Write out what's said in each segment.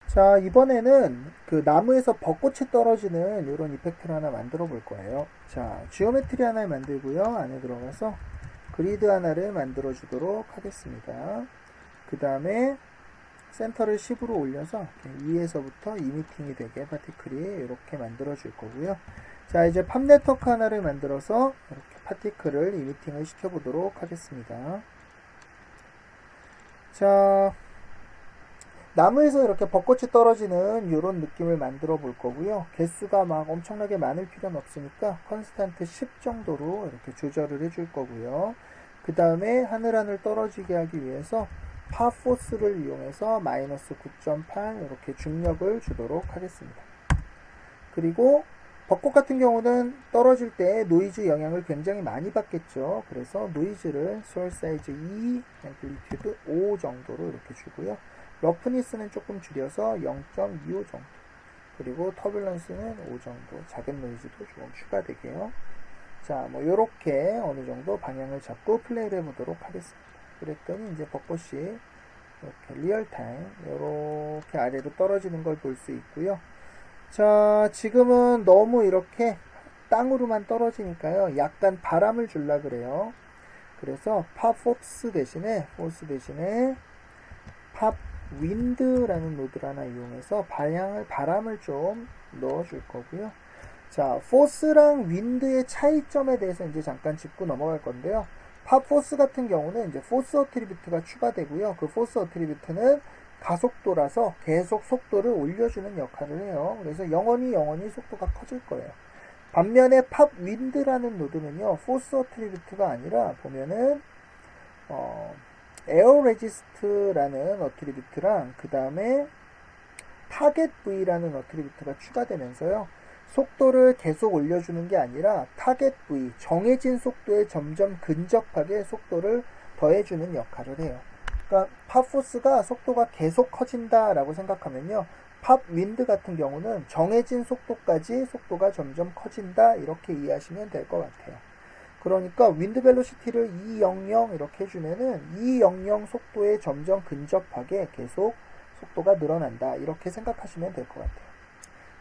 자, 이번에는 그 나무에서 벚꽃이 떨어지는 이런 이펙트를 하나 만들어 볼 거예요. 자, 지오메트리 하나 만들고요. 안에 들어가서 그리드 하나를 만들어 주도록 하겠습니다. 그 다음에 센터를 10으로 올려서 위에서부터 이미팅이 되게 파티클이 이렇게 만들어 줄 거고요. 자, 이제 팝 네트워크 하나를 만들어서 이렇게 파티클을 이미팅을 시켜 보도록 하겠습니다. 자, 나무에서 이렇게 벚꽃이 떨어지는 이런 느낌을 만들어 볼 거고요. 개수가 막 엄청나게 많을 필요는 없으니까 컨스탄트 10 정도로 이렇게 조절을 해줄 거고요. 그 다음에 하늘 떨어지게 하기 위해서 파포스를 이용해서 마이너스 9.8 이렇게 중력을 주도록 하겠습니다. 그리고 벚꽃 같은 경우는 떨어질 때 노이즈 영향을 굉장히 많이 받겠죠. 그래서 노이즈를 소울 사이즈 2, 앰플리튜드 5 정도로 이렇게 주고요. 러프니스는 조금 줄여서 0.25 정도, 그리고 터뷸런스는 5 정도, 작은 노이즈도 조금 추가되게요. 자, 뭐 요렇게 어느 정도 방향을 잡고 플레이를 해보도록 하겠습니다. 그랬더니 이제 벚꽃이 이렇게 리얼타임 이렇게 아래로 떨어지는 걸 볼 수 있고요. 자, 지금은 너무 이렇게 땅으로만 떨어지니까요, 약간 바람을 줄라 그래요. 그래서 팝포스 대신에 팝 윈드라는 노드를 하나 이용해서 바람을 좀 넣어줄 거고요. 자, 포스랑 윈드의 차이점에 대해서 이제 잠깐 짚고 넘어갈 건데요. 팝포스 같은 경우는 이제 포스 어트리뷰트가 추가되고요. 그 포스 어트리뷰트는 가속도라서 계속 속도를 올려주는 역할을 해요. 그래서 영원히 속도가 커질 거예요. 반면에 팝 윈드라는 노드는요, 포스 어트리뷰트가 아니라 보면은 에어 레지스트라는 어트리뷰트랑 그 다음에 타겟 V라는 어트리뷰트가 추가되면서요, 속도를 계속 올려주는 게 아니라 타겟 V, 정해진 속도에 점점 근접하게 속도를 더해주는 역할을 해요. 그러니까 팝포스가 속도가 계속 커진다라고 생각하면요, 팝 윈드 같은 경우는 정해진 속도까지 속도가 점점 커진다, 이렇게 이해하시면 될 것 같아요. 그러니까 윈드 벨로시티를 200 이렇게 해주면은 200 속도에 점점 근접하게 계속 속도가 늘어난다, 이렇게 생각하시면 될 것 같아요.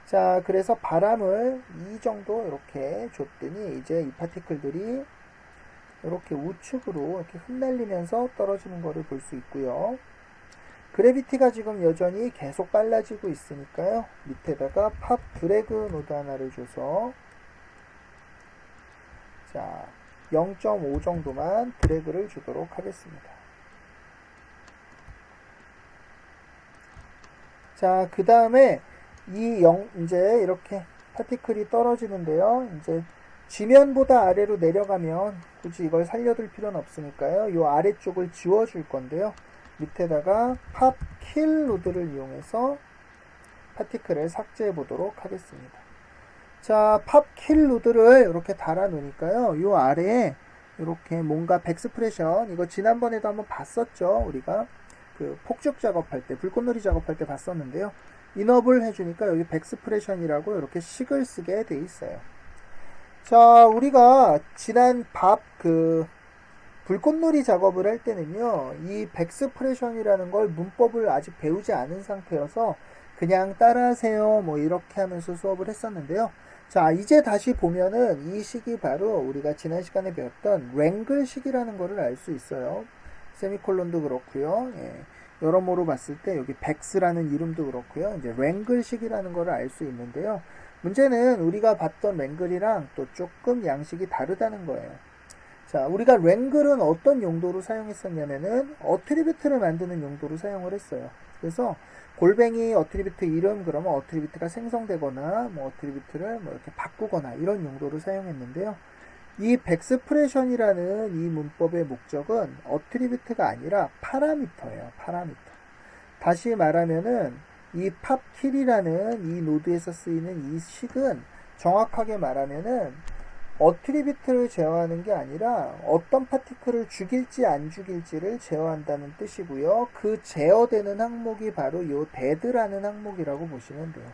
자, 그래서 바람을 2 정도 이렇게 줬더니 이제 이 파티클들이 이렇게 우측으로 이렇게 흩날리면서 떨어지는 것을 볼 수 있고요. 그래비티가 지금 여전히 계속 빨라지고 있으니까요, 밑에다가 팝 드래그 노드 하나를 줘서 자, 0.5 정도만 드래그를 주도록 하겠습니다. 자, 그 다음에 이제 이렇게 파티클이 떨어지는데요. 이제 지면보다 아래로 내려가면 굳이 이걸 살려둘 필요는 없으니까요, 이 아래쪽을 지워줄 건데요. 밑에다가 팝 킬 노드를 이용해서 파티클을 삭제해 보도록 하겠습니다. 자, 팝 킬 노드를 이렇게 달아 놓으니까요, 이 아래에 이렇게 뭔가 백스프레션, 이거 지난번에도 한번 봤었죠. 우리가 그 폭죽 작업할 때, 불꽃놀이 작업할 때 봤었는데요. 인업을 해주니까 여기 백스프레션이라고 이렇게 식을 쓰게 돼 있어요. 자, 우리가 지난 불꽃놀이 작업을 할 때는요, 이 백스프레션이라는 걸 문법을 아직 배우지 않은 상태여서 그냥 따라하세요 뭐 이렇게 하면서 수업을 했었는데요. 자, 이제 다시 보면은 이 식이 바로 우리가 지난 시간에 배웠던 랭글 식이라는 거를 알 수 있어요. 세미콜론도 그렇고요. 예. 여러모로 봤을 때 여기 백스라는 이름도 그렇고요. 이제 랭글 식이라는 거를 알 수 있는데요. 문제는 우리가 봤던 랭글이랑 또 조금 양식이 다르다는 거예요. 자, 우리가 랭글은 어떤 용도로 사용했었냐면은 어트리뷰트를 만드는 용도로 사용을 했어요. 그래서 골뱅이 어트리뷰트 이름 그러면 어트리뷰트가 생성되거나 뭐 어트리뷰트를 뭐 이렇게 바꾸거나 이런 용도로 사용했는데요. 이 백스프레션이라는 이 문법의 목적은 어트리뷰트가 아니라 파라미터예요. 파라미터. 다시 말하면은 이 팝킬이라는 이 노드에서 쓰이는 이 식은 정확하게 말하면은 어트리뷰트를 제어하는 게 아니라 어떤 파티클을 죽일지 안 죽일지를 제어한다는 뜻이고요. 그 제어되는 항목이 바로 이 데드라는 항목이라고 보시면 돼요.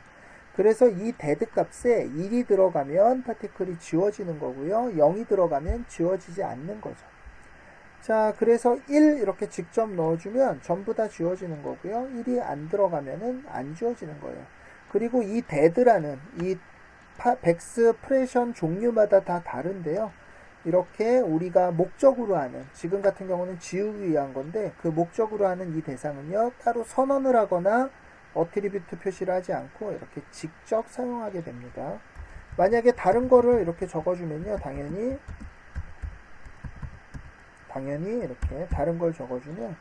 그래서 이 데드 값에 1이 들어가면 파티클이 지워지는 거고요. 0이 들어가면 지워지지 않는 거죠. 자, 그래서 1 이렇게 직접 넣어주면 전부 다 지워지는 거고요. 1이 안 들어가면은 안 지워지는 거예요. 그리고 이 데드라는 이 백스프레션 종류마다 다 다른데요. 이렇게 우리가 목적으로 하는, 지금 같은 경우는 지우기 위한 건데, 그 목적으로 하는 이 대상은요, 따로 선언을 하거나 어트리뷰트 표시를 하지 않고 이렇게 직접 사용하게 됩니다. 만약에 다른 거를 이렇게 적어주면요, 당연히 이렇게 다른 걸 적어주면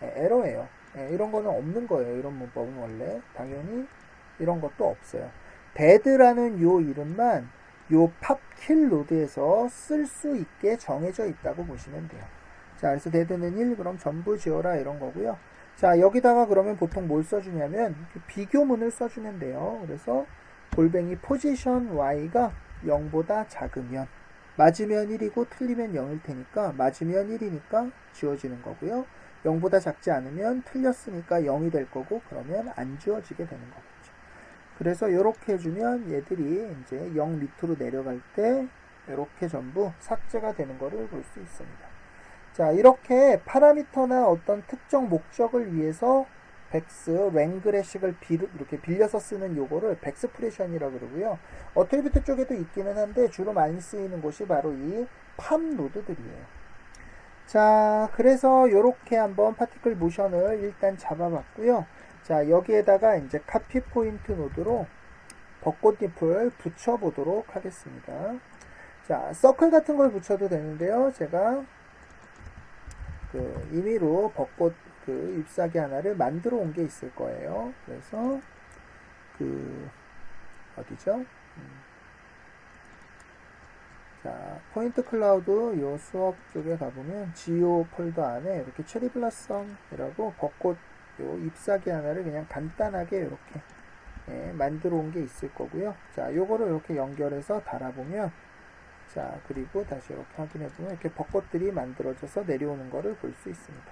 에러예요. 이런 거는 없는 거예요. 이런 문법은 원래 당연히 이런 것도 없어요. 데드라는 요 이름만 요 팝킬 노드에서 쓸 수 있게 정해져 있다고 보시면 돼요. 자, 그래서 데드는 1, 그럼 전부 지워라 이런 거고요. 자, 여기다가 그러면 보통 뭘 써주냐면 비교문을 써주면 돼요. 그래서 골뱅이 포지션 y가 0보다 작으면, 맞으면 1이고 틀리면 0일 테니까 맞으면 1이니까 지워지는 거고요. 0보다 작지 않으면 틀렸으니까 0이 될 거고, 그러면 안 지워지게 되는 거겠죠. 그래서 이렇게 해주면 얘들이 이제 0 밑으로 내려갈 때 이렇게 전부 삭제가 되는 거를 볼 수 있습니다. 자, 이렇게 파라미터나 어떤 특정 목적을 위해서 백스, 랭그래식을 이렇게 빌려서 쓰는 요거를 백스프레션이라고 그러고요. 어트리뷰트 쪽에도 있기는 한데 주로 많이 쓰이는 곳이 바로 이 팝 노드들이에요. 자, 그래서 요렇게 한번 파티클 모션을 일단 잡아봤고요. 자, 여기에다가 이제 카피 포인트 노드로 벚꽃잎을 붙여보도록 하겠습니다. 자, 서클 같은 걸 붙여도 되는데요. 제가 임의로 벚꽃 잎사귀 하나를 만들어 온 게 있을 거예요. 그래서 어디죠? 자, 포인트 클라우드 요 수업 쪽에 가보면 지오 폴더 안에 이렇게 체리 블라썸이라고 벚꽃 요 잎사귀 하나를 그냥 간단하게 이렇게 만들어 온 게 있을 거고요. 자, 요거를 이렇게 연결해서 달아보면, 자, 그리고 다시 이렇게 확인해보면 이렇게 벚꽃들이 만들어져서 내려오는 거를 볼 수 있습니다.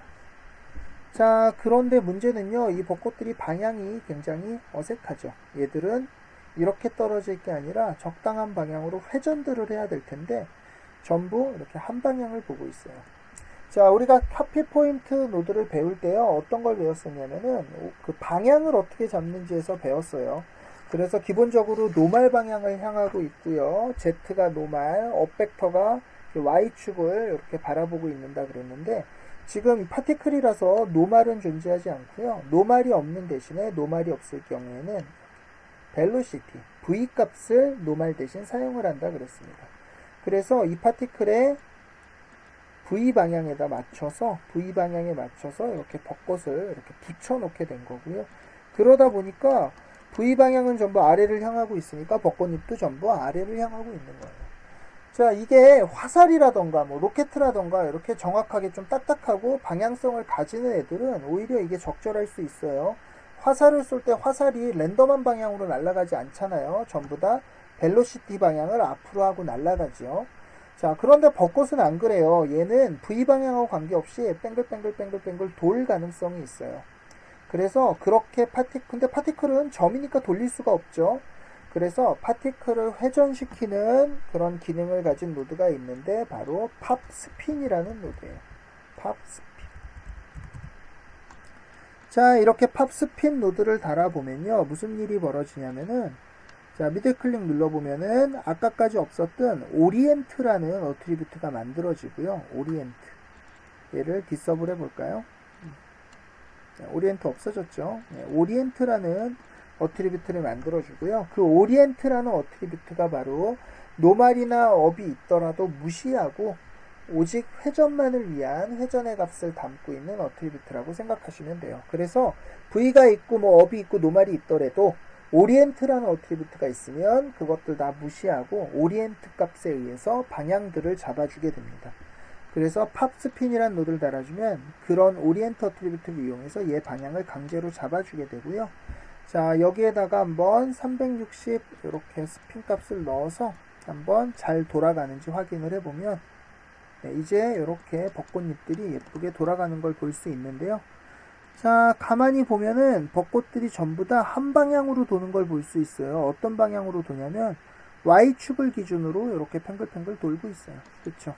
자, 그런데 문제는요, 이 벚꽃들이 방향이 굉장히 어색하죠. 얘들은 이렇게 떨어질 게 아니라 적당한 방향으로 회전들을 해야 될 텐데 전부 이렇게 한 방향을 보고 있어요. 자, 우리가 카피 포인트 노드를 배울 때요, 어떤 걸 배웠었냐면은 그 방향을 어떻게 잡는지에서 배웠어요. 그래서 기본적으로 노말 방향을 향하고 있고요. Z가 노말, 업벡터가 Y축을 이렇게 바라보고 있는다 그랬는데, 지금 파티클이라서 노말은 존재하지 않고요. 노말이 없는 대신에, 노말이 없을 경우에는 벨로시티, V 값을 노말 대신 사용을 한다 그랬습니다. 그래서 이 파티클의 V 방향에다 맞춰서, V 방향에 맞춰서 이렇게 벚꽃을 이렇게 붙여 놓게 된 거고요. 그러다 보니까 V 방향은 전부 아래를 향하고 있으니까 벚꽃잎도 전부 아래를 향하고 있는 거예요. 자, 이게 화살이라던가 뭐 로켓이라던가 이렇게 정확하게 좀 딱딱하고 방향성을 가지는 애들은 오히려 이게 적절할 수 있어요. 화살을 쏠 때 화살이 랜덤한 방향으로 날아가지 않잖아요. 전부 다 벨로시티 방향을 앞으로 하고 날아가죠. 자, 그런데 벚꽃은 안 그래요. 얘는 V 방향하고 관계없이 뱅글뱅글 돌 가능성이 있어요. 그래서 그렇게 근데 파티클은 점이니까 돌릴 수가 없죠. 그래서 파티클을 회전시키는 그런 기능을 가진 노드가 있는데 바로 팝스핀이라는 노드예요. 팝스핀. 자, 이렇게 팝스핀 노드를 달아보면요, 무슨 일이 벌어지냐면은, 자, 미들 클릭 눌러보면은 아까까지 없었던 오리엔트라는 어트리뷰트가 만들어지고요. 오리엔트, 얘를 디서블 해볼까요? 오리엔트 없어졌죠. 오리엔트라는 어트리뷰트를 만들어주고요. 그 오리엔트라는 어트리뷰트가 바로 노말이나 업이 있더라도 무시하고 오직 회전만을 위한 회전의 값을 담고 있는 어트리뷰트라고 생각하시면 돼요. 그래서 V가 있고 뭐 업이 있고 노말이 있더라도 오리엔트라는 어트리뷰트가 있으면 그것들 다 무시하고 오리엔트 값에 의해서 방향들을 잡아주게 됩니다. 그래서 팝스핀이라는 노드를 달아주면 그런 오리엔트 어트리뷰트를 이용해서 얘 방향을 강제로 잡아주게 되고요. 자, 여기에다가 한번 360 이렇게 스핀 값을 넣어서 한번 잘 돌아가는지 확인을 해보면, 네, 이제 이렇게 벚꽃잎들이 예쁘게 돌아가는 걸 볼 수 있는데요. 자, 가만히 보면은 벚꽃들이 전부 다 한 방향으로 도는 걸 볼 수 있어요. 어떤 방향으로 도냐면 Y축을 기준으로 이렇게 팽글팽글 돌고 있어요. 그렇죠?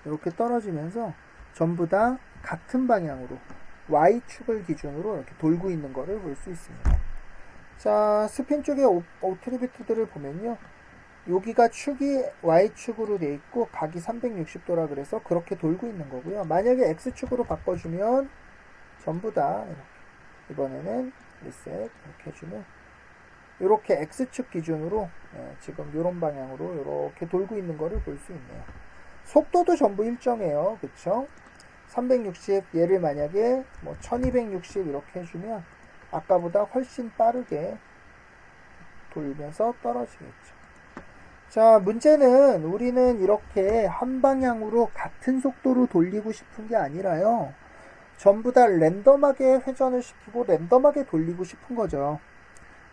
이렇게 떨어지면서 전부 다 같은 방향으로 Y축을 기준으로 이렇게 돌고 있는 거를 볼 수 있습니다. 자, 스핀 쪽의 오트리뷰트들을 보면요. 여기가 축이 Y축으로 돼 있고 각이 360도라 그래서 그렇게 돌고 있는 거고요. 만약에 X축으로 바꿔주면 전부 다 이렇게, 이번에는 리셋 이렇게 해주면 이렇게 X축 기준으로 지금 이런 방향으로 이렇게 돌고 있는 거를 볼 수 있네요. 속도도 전부 일정해요. 그쵸? 360 얘를 만약에 뭐 1260 이렇게 해주면 아까보다 훨씬 빠르게 돌면서 떨어지겠죠. 자, 문제는 우리는 이렇게 한 방향으로 같은 속도로 돌리고 싶은 게 아니라요. 전부 다 랜덤하게 회전을 시키고 랜덤하게 돌리고 싶은 거죠.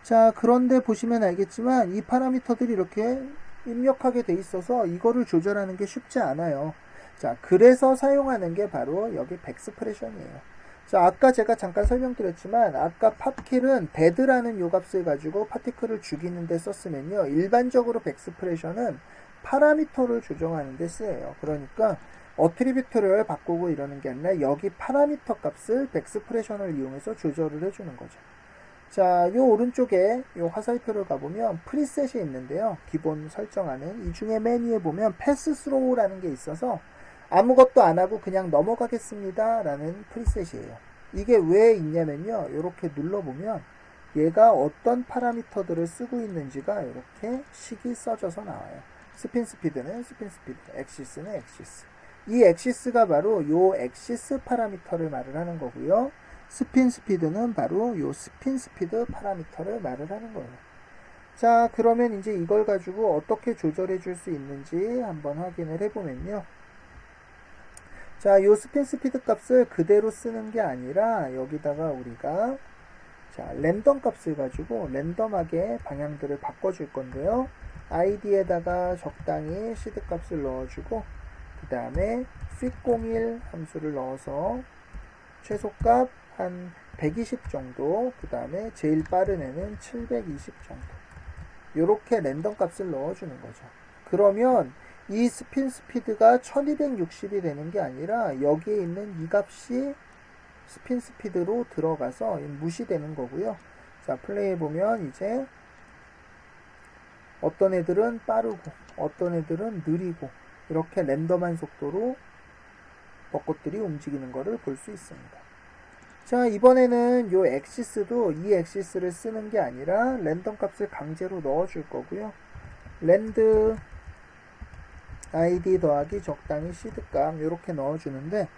자, 그런데 보시면 알겠지만 이 파라미터들이 이렇게 입력하게 돼 있어서 이거를 조절하는 게 쉽지 않아요. 자, 그래서 사용하는 게 바로 여기 백스프레션이에요. 자, 아까 제가 잠깐 설명드렸지만 아까 팝킬은 데드라는 요 값을 가지고 파티클을 죽이는 데 썼으면요. 일반적으로 백스프레션은 파라미터를 조정하는 데 쓰여요. 그러니까 어트리뷰트를 바꾸고 이러는 게 아니라 여기 파라미터 값을 백스프레션을 이용해서 조절을 해주는 거죠. 자, 요 오른쪽에 요 화살표를 가보면 프리셋이 있는데요. 기본 설정하는 이 중에 맨 위에 보면 패스 스로우라는 게 있어서 아무것도 안 하고 그냥 넘어가겠습니다 라는 프리셋이에요. 이게 왜 있냐면요. 이렇게 눌러보면 얘가 어떤 파라미터들을 쓰고 있는지가 이렇게 식이 써져서 나와요. 스핀 스피드는 스핀 스피드, 엑시스는 엑시스. 이 엑시스가 바로 요 엑시스 파라미터를 말을 하는 거고요. 스핀 스피드는 바로 요 스핀 스피드 파라미터를 말을 하는 거예요. 자, 그러면 이제 이걸 가지고 어떻게 조절해 줄 수 있는지 한번 확인을 해보면요. 자, 요 스핀 스피드 값을 그대로 쓰는 게 아니라 여기다가 우리가 자, 랜덤 값을 가지고 랜덤하게 방향들을 바꿔줄 건데요. id에다가 적당히 시드 값을 넣어주고 그 다음에 fit01 함수를 넣어서 최소값 한 120 정도, 그 다음에 제일 빠른 애는 720 정도. 요렇게 랜덤 값을 넣어주는 거죠. 그러면 이 스핀 스피드가 1260이 되는 게 아니라 여기에 있는 이 값이 스핀 스피드로 들어가서 무시되는 거고요. 자, 플레이 해보면 이제 어떤 애들은 빠르고 어떤 애들은 느리고 이렇게 랜덤한 속도로 벚꽃들이 움직이는 것을 볼 수 있습니다. 자, 이번에는 요 엑시스도 이 엑시스를 쓰는 게 아니라 랜덤 값을 강제로 넣어줄 거고요. 랜드 id 더하기 적당히 시드 값 이렇게 넣어주는데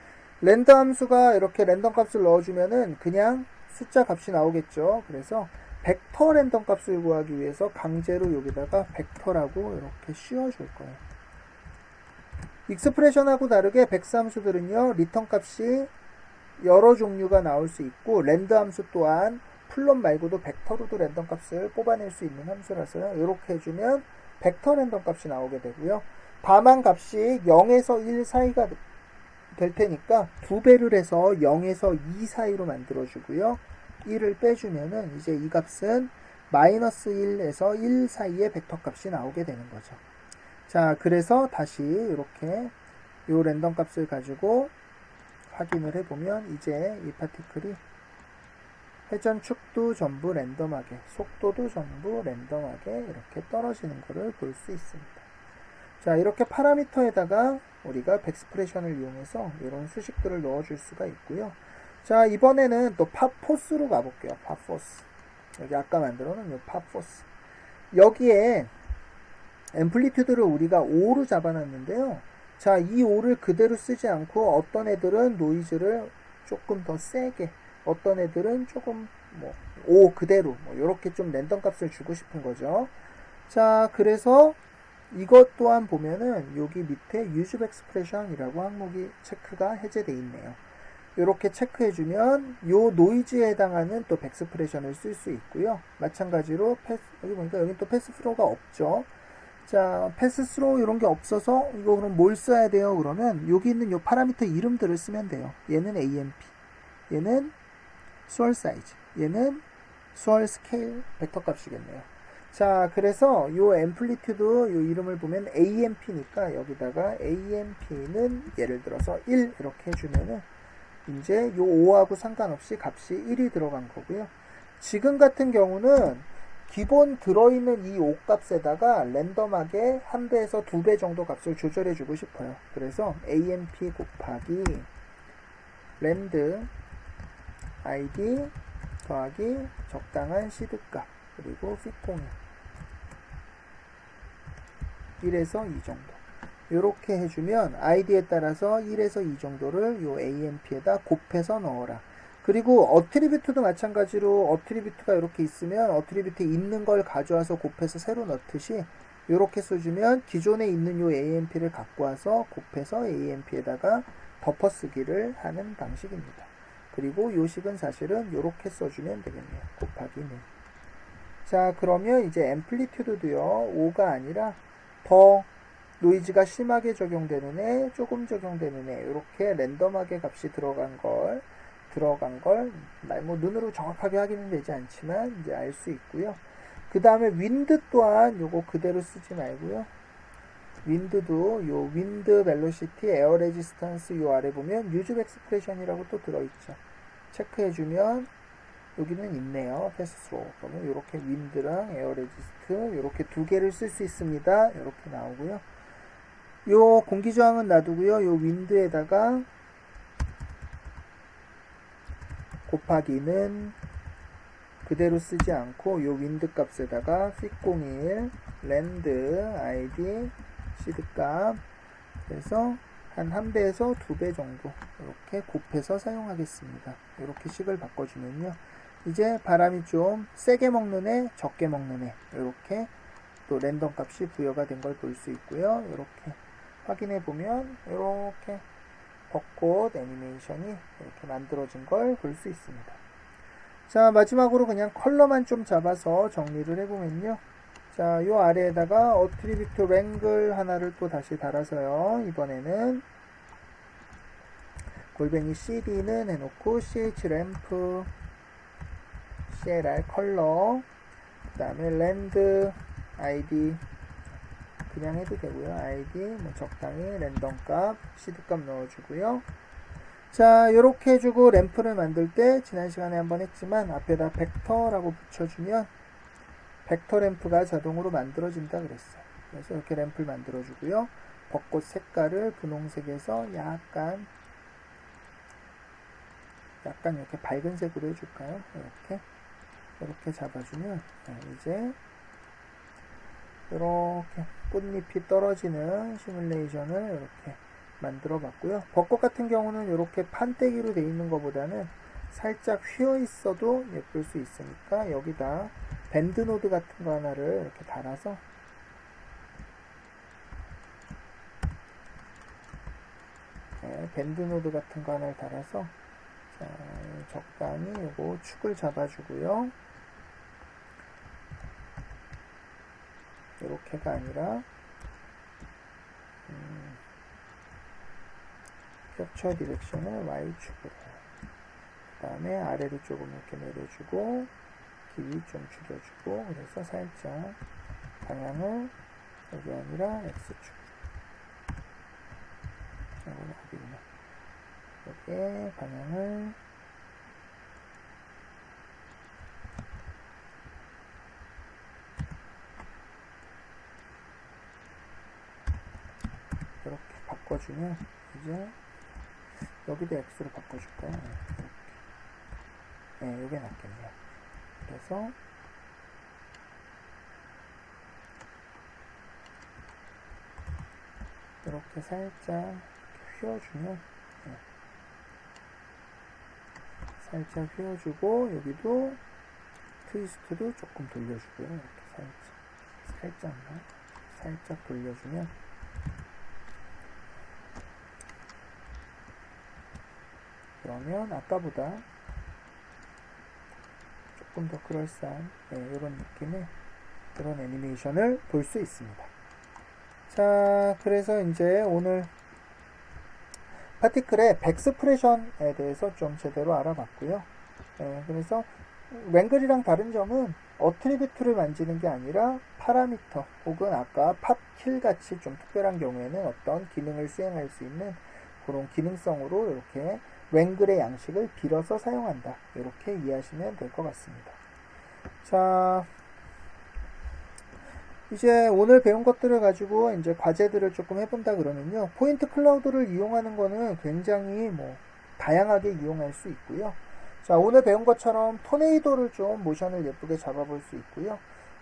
랜드 함수가 이렇게 랜덤 값을 넣어주면은 그냥 숫자 값이 나오겠죠. 그래서 벡터 랜덤 값을 구하기 위해서 강제로 여기다가 벡터라고 이렇게 씌워줄 거예요. 익스프레션하고 다르게 백스 함수들은요, 리턴 값이 여러 종류가 나올 수 있고 랜드 함수 또한 플롯 말고도 벡터로도 랜덤 값을 뽑아낼 수 있는 함수라서요. 이렇게 해주면 벡터 랜덤 값이 나오게 되고요. 다만 값이 0에서 1 사이가 될 테니까 2배를 해서 0에서 2 사이로 만들어주고요. 1을 빼주면은 이제 이 값은 마이너스 1에서 1 사이의 벡터 값이 나오게 되는 거죠. 자, 그래서 다시 이렇게 요 랜덤 값을 가지고 확인을 해보면 이제 이 파티클이 회전 축도 전부 랜덤하게, 속도도 전부 랜덤하게 이렇게 떨어지는 것을 볼 수 있습니다. 자, 이렇게 파라미터에다가 우리가 백스프레션을 이용해서 이런 수식들을 넣어줄 수가 있고요. 자, 이번에는 또 팝포스로 가볼게요. 팝포스. 여기 아까 만들어 놓은 이 팝포스. 여기에 앰플리튜드를 우리가 5로 잡아놨는데요. 자, 이 5를 그대로 쓰지 않고 어떤 애들은 노이즈를 조금 더 세게, 어떤 애들은 조금 5 그대로 이렇게 좀 랜덤 값을 주고 싶은 거죠. 자, 그래서 이것 또한 보면은 여기 밑에 use expression이라고 항목이 체크가 해제되어 있네요. 이렇게 체크해주면 요 노이즈에 해당하는 또 백스프레션을 쓸 수 있고요. 마찬가지로 여기 보니까 여기 또 패스 스로우가 없죠. 자, 패스 스로우 이런 게 없어서 이거 그럼 뭘 써야 돼요? 그러면 여기 있는 요 파라미터 이름들을 쓰면 돼요. 얘는 AMP, 얘는 스월 사이즈, 얘는 스월 스케일 벡터 값이겠네요. 자, 그래서 요 앰플리튜드 요 이름을 보면 AMP니까 여기다가 AMP는 예를 들어서 1 이렇게 해주면은 이제 요 5하고 상관없이 값이 1이 들어간 거고요. 지금 같은 경우는 기본 들어있는 이 5값에다가 랜덤하게 1배에서 2배 정도 값을 조절해 주고 싶어요. 그래서 AMP 곱하기 랜드 ID 더하기 적당한 시드값 그리고 핏01 1에서 2 정도 이렇게 해주면 아이디에 따라서 1에서 2 정도를 요 AMP에다 곱해서 넣어라. 그리고 어트리뷰트도 마찬가지로 어트리뷰트가 이렇게 있으면 어트리뷰트 있는 걸 가져와서 곱해서 새로 넣듯이 이렇게 써주면 기존에 있는 요 AMP를 갖고 와서 곱해서 AMP에다가 덮어쓰기를 하는 방식입니다. 그리고 요식은 사실은 이렇게 써주면 되겠네요. 곱하기는. 자, 그러면 이제 앰플리튜드도요 5가 아니라 더 노이즈가 심하게 적용되는 애, 조금 적용되는 애 이렇게 랜덤하게 값이 들어간 걸 뭐 눈으로 정확하게 확인은 되지 않지만 이제 알 수 있고요. 그 다음에 윈드 또한 요거 그대로 쓰지 말고요. 윈드도 요 윈드 벨로시티 에어 레지스턴스 요 아래 보면 유즈 엑스프레션이라고 또 들어있죠. 체크해주면 여기는 있네요. 패스 스로. 그러면 이렇게 윈드랑 에어 레지스트 이렇게 두 개를 쓸 수 있습니다. 이렇게 나오고요. 요 공기 저항은 놔두고요. 요 윈드에다가 곱하기는 그대로 쓰지 않고 요 윈드 값에다가 핏01 랜드 ID 시드값 그래서 한 1배에서 2배 정도 이렇게 곱해서 사용하겠습니다. 이렇게 식을 바꿔주면요. 이제 바람이 좀 세게 먹는 애, 적게 먹는 애 이렇게 또 랜덤 값이 부여가 된 걸 볼 수 있고요. 이렇게 확인해 보면 이렇게 벚꽃 애니메이션이 이렇게 만들어진 걸 볼 수 있습니다. 자, 마지막으로 그냥 컬러만 좀 잡아서 정리를 해보면요. 자, 요 아래에다가 어트리뷰트 랭글 하나를 또 다시 달아서요. 이번에는 골뱅이 CD는 해놓고 CH 램프, CLR 컬러, 그 다음에 랜드 ID 그냥 해도 되고요. ID 뭐 적당히 랜덤 값, 시드 값 넣어주고요. 자, 이렇게 해주고 램프를 만들 때 지난 시간에 한번 했지만 앞에다 벡터라고 붙여주면 벡터 램프가 자동으로 만들어진다 그랬어요. 그래서 이렇게 램프를 만들어주고요. 벚꽃 색깔을 분홍색에서 약간 이렇게 밝은 색으로 해줄까요? 이렇게 잡아주면 이제 이렇게 꽃잎이 떨어지는 시뮬레이션을 이렇게 만들어 봤고요. 벚꽃 같은 경우는 이렇게 판때기로 되어 있는 것보다는 살짝 휘어 있어도 예쁠 수 있으니까 여기다 밴드 노드 같은 거 하나를 이렇게 달아서 밴드 노드 같은 거 하나를 달아서 자, 적당히 요거 축을 잡아주고요. 이렇게가 아니라 캡처 디렉션을 Y축으로 그 다음에 아래로 조금 이렇게 내려주고 길이 좀 줄여주고 그래서 살짝 방향을 여기 아니라 X축 여기에 방향을 이렇게 바꿔주면 이제 여기도 X로 바꿔줄까요? 이렇게. 네, 이게 낫겠네요. 그래서 이렇게 살짝 휘어주면 살짝 휘어주고 여기도 트위스트도 조금 돌려주고요. 이렇게 살짝 돌려주면 그러면 아까보다 조금 더 그럴싸한 이런 느낌의 그런 애니메이션을 볼 수 있습니다. 자, 그래서 이제 오늘 파티클의 백스프레션에 대해서 좀 제대로 알아봤고요. 그래서 랭글이랑 다른 점은 어트리뷰트를 만지는 게 아니라 파라미터 혹은 아까 팝킬 같이 좀 특별한 경우에는 어떤 기능을 수행할 수 있는 그런 기능성으로 이렇게 랭글의 양식을 빌어서 사용한다. 이렇게 이해하시면 될 것 같습니다. 자, 이제 오늘 배운 것들을 가지고 이제 과제들을 조금 해본다 그러면요. 포인트 클라우드를 이용하는 거는 굉장히 뭐 다양하게 이용할 수 있고요. 자, 오늘 배운 것처럼 토네이도를 좀 모션을 예쁘게 잡아볼 수 있고요.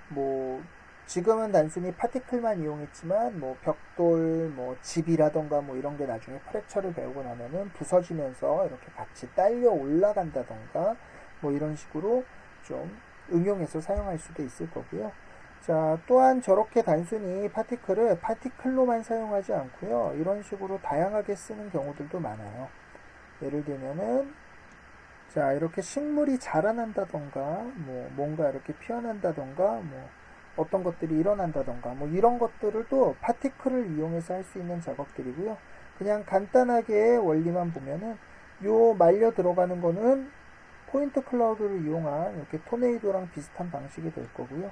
뭐 지금은 단순히 파티클만 이용했지만 뭐 벽돌, 뭐 집이라던가 뭐 이런 게 나중에 프랙처를 배우고 나면은 부서지면서 이렇게 같이 딸려 올라간다던가 뭐 이런 식으로 좀 응용해서 사용할 수도 있을 거고요. 자, 또한 저렇게 단순히 파티클을 파티클로만 사용하지 않고요. 이런 식으로 다양하게 쓰는 경우들도 많아요. 예를 들면은 자, 이렇게 식물이 자라난다던가 뭐 뭔가 이렇게 피어난다던가 뭐 어떤 것들이 일어난다던가 뭐 이런 것들을 또 파티클을 이용해서 할 수 있는 작업들이고요. 그냥 간단하게 원리만 보면은 요 말려 들어가는 거는 포인트 클라우드를 이용한 이렇게 토네이도랑 비슷한 방식이 될 거고요.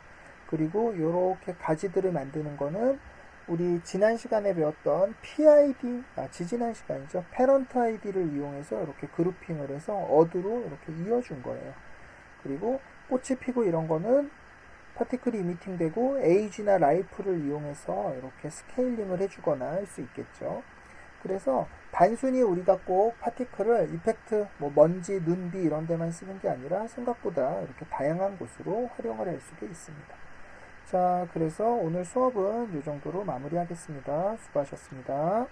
그리고 이렇게 가지들을 만드는 거는 우리 지난 시간에 배웠던 PID, 지지난 시간이죠. 패런트 아이디를 이용해서 이렇게 그룹핑을 해서 어드로 이렇게 이어준 거예요. 그리고 꽃이 피고 이런 거는 파티클이 이미팅 되고 에이지나 라이프를 이용해서 이렇게 스케일링을 해주거나 할 수 있겠죠. 그래서 단순히 우리가 꼭 파티클을 이펙트, 뭐 먼지, 눈비 이런 데만 쓰는 게 아니라 생각보다 이렇게 다양한 곳으로 활용을 할 수도 있습니다. 자, 그래서 오늘 수업은 이 정도로 마무리하겠습니다. 수고하셨습니다.